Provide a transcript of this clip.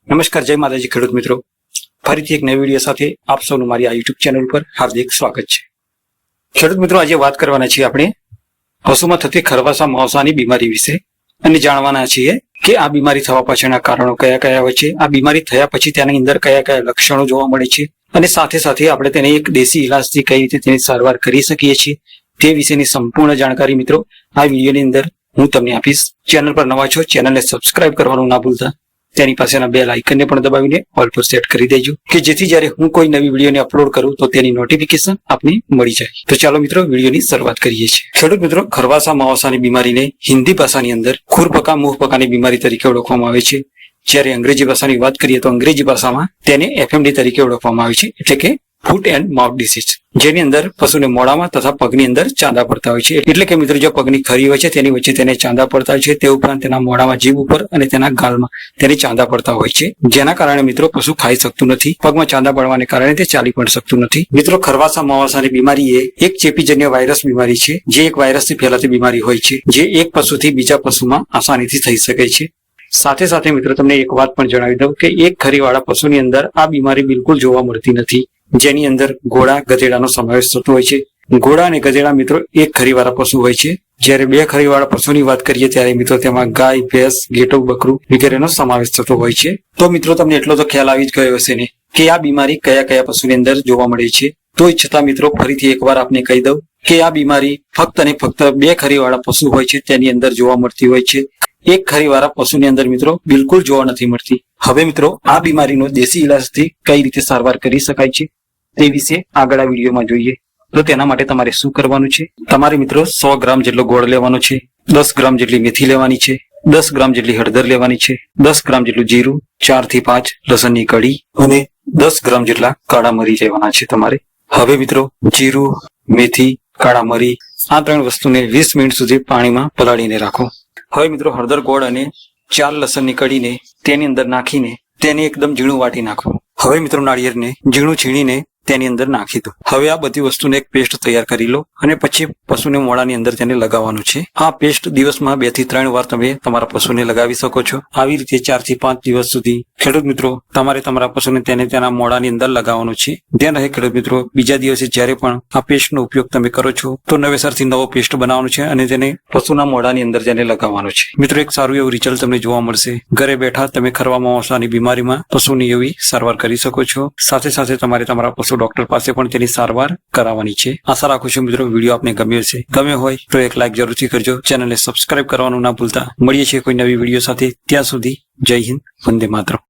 નમસ્કાર, જય માતાજી ખેડૂત મિત્રો. ફરીથી એક નવી વિડીયો સાથે આપ સૌનું મારી આ યુટ્યુબ ચેનલ પર હાર્દિક સ્વાગત છે. ખેડૂત મિત્રો, આજે વાત કરવાના છીએ આપણે પશુમાં થતી ખરવાસા માવસાની બીમારી વિશે અને જાણવાના છીએ કે આ બીમારી થવા પાછળના કારણો કયા કયા હોય છે, આ બીમારી થયા પછી તેની અંદર કયા કયા લક્ષણો જોવા મળે છે અને સાથે સાથે આપણે તેને એક દેશી ઇલાજથી કઈ રીતે તેની સારવાર કરી શકીએ છીએ તે વિશેની સંપૂર્ણ જાણકારી મિત્રો આ વિડીયોની અંદર હું તમને આપીશ. ચેનલ પર નવા છો, ચેનલને સબસ્ક્રાઇબ કરવાનું ના ભૂલતા. તેની પાસેના બેલ આઇકનને પણ દબાવીને ઓલ પર સેટ કરી દેજો કે જેથી જ્યારે હું કોઈ નવી વિડીયોને અપલોડ કરું તો તેની નોટિફિકેશન આપને મળી જાય. તો ચાલો મિત્રો વિડીયોની શરૂઆત કરીએ છીએ. ખેડૂત મિત્રો, ખરવાસા માવસાની બીમારીને હિન્દી ભાષાની અંદર ખુરપકા મુહપકાની બીમારી તરીકે ઓળખવામાં આવે છે. જ્યારે અંગ્રેજી ભાષાની વાત કરીએ તો અંગ્રેજી ભાષામાં તેને FMD તરીકે ઓળખવામાં આવે છે, એટલે કે ફૂટ એન્ડ માઉથ ડિસીઝ, જેની અંદર પશુને મોઢામાં તથા પગની અંદર ચાંદા પડતા હોય છે. એટલે કે મિત્રો, જો પગની ખરી હોય છે તેની વચ્ચે તેને ચાંદા પડતા હોય છે, તે ઉપરાંત તેના મોઢામાં, જીભ ઉપર અને તેના ગાલમાં તેને ચાંદા પડતા હોય છે, જેના કારણે મિત્રો પશુ ખાઈ શકતું નથી. પગમાં ચાંદા પડવાને કારણે તે ચાલી પણ શકતું નથી. મિત્રો, ખરવાસા માવસાની બીમારી એ એક ચેપીજન્ય વાયરસ બીમારી છે, જે એક વાયરસથી ફેલાતી બીમારી હોય છે, જે એક પશુથી બીજા પશુમાં આસાનીથી થઈ શકે છે. સાથે સાથે મિત્રો તમને એક વાત પણ જણાવી દઉં કે એક ખરીવાળા પશુની અંદર આ બીમારી બિલકુલ જોવા મળતી નથી, જેની અંદર ઘોડા, ગધેડાનો સમાવેશ થતો હોય છે. ઘોડા અને ગધેડા મિત્રો એક ખરીવાળા પશુ હોય છે. જ્યારે બે ખરીવાળા પશુની વાત કરીએ ત્યારે મિત્રો તેમાં ગાય, ભેંસ, ઘેટું, બકરું વગેરેનો સમાવેશ થતો હોય છે. તો મિત્રો તમને એટલો તો ખ્યાલ આવી જ ગયો હશે ને કે આ બીમારી કયા કયા પશુની અંદર જોવા મળે છે. તો છતાં મિત્રો ફરીથી એકવાર આપને કહી દઉં કે આ બીમારી ફક્ત અને ફક્ત બે ખરીવાળા પશુ હોય છે તેની અંદર જોવા મળતી હોય છે. એક ખરીવાળા પશુની અંદર મિત્રો બિલકુલ જોવા નથી મળતી. હવે મિત્રો આ બીમારીનો દેશી ઇલાજથી કઈ રીતે સારવાર કરી શકાય છે તે વિશે આગળ આ વિડીયોમાં જોઈએ. તો તેના માટે તમારે શું કરવાનું છે? તમારે મિત્રો 100 ગ્રામ જેટલો ગોળ લેવાનો છે, 10 ગ્રામ જેટલી મેથી લેવાની છે, 10 ગ્રામ જેટલી હળદર લેવાની છે, 10 ગ્રામ જેટલું જીરું, 4 થી 5 લસણની કળી અને 10 ગ્રામ જેટલા કાળા મરી લેવાના છે તમારે. હવે મિત્રો જીરું, મેથી, કાળા મરી આ ત્રણ વસ્તુને 20 મિનિટ સુધી પાણીમાં પલાળીને રાખો. હવે મિત્રો હળદર, ગોળ અને 4 લસણની કળીને તેની અંદર નાખીને તેને એકદમ ઝીણું વાટી નાખો. હવે મિત્રો નાળિયેરને ઝીણું છીણીને તેની અંદર નાખી દો. હવે આ બધી વસ્તુને એક પેસ્ટ તૈયાર કરી લો અને પછી પશુને મોઢાની અંદર તેને લગાવવાનું છે. આ પેસ્ટ દિવસમાં 2 થી 3 વાર તમે તમારા પશુને લગાવી શકો છો. આવી રીતે 4 થી 5 દિવસ સુધી ખેડૂત મિત્રો તમારે તમારા પશુને તેને તેના મોઢાની અંદર લગાવવાનું છે. ધ્યાન રહે ખેડૂત મિત્રો, બીજા દિવસે જ્યારે પણ આ પેસ્ટનો ઉપયોગ તમે કરો છો તો નવેસરથી નવો પેસ્ટ બનાવવાનો છે અને તેને પશુના મોઢાની અંદર તેને લગાવવાનો છે. મિત્રો એક સારું એવું રિઝલ્ટ તમને જોવા મળશે. ઘરે બેઠા તમે ખરવા માવસાની બીમારીમાં પશુની એવી સારવાર કરી શકો છો. સાથે સાથે તમારે તમારા પશુ ડોક્ટર પાસે પણ તેની સારવાર કરાવવાની છે. આશા રાખું છું મિત્રો વિડીયો આપને ગમ્યો હશે. ગમ્યો હોય તો એક લાઈક જરૂરથી કરજો. ચેનલને સબસ્ક્રાઇબ કરવાનું ના ભૂલતા. મળીએ છીએ કોઈ નવી વિડીયો સાથે. ત્યાં સુધી જય હિન્દ, વંદે માતરમ.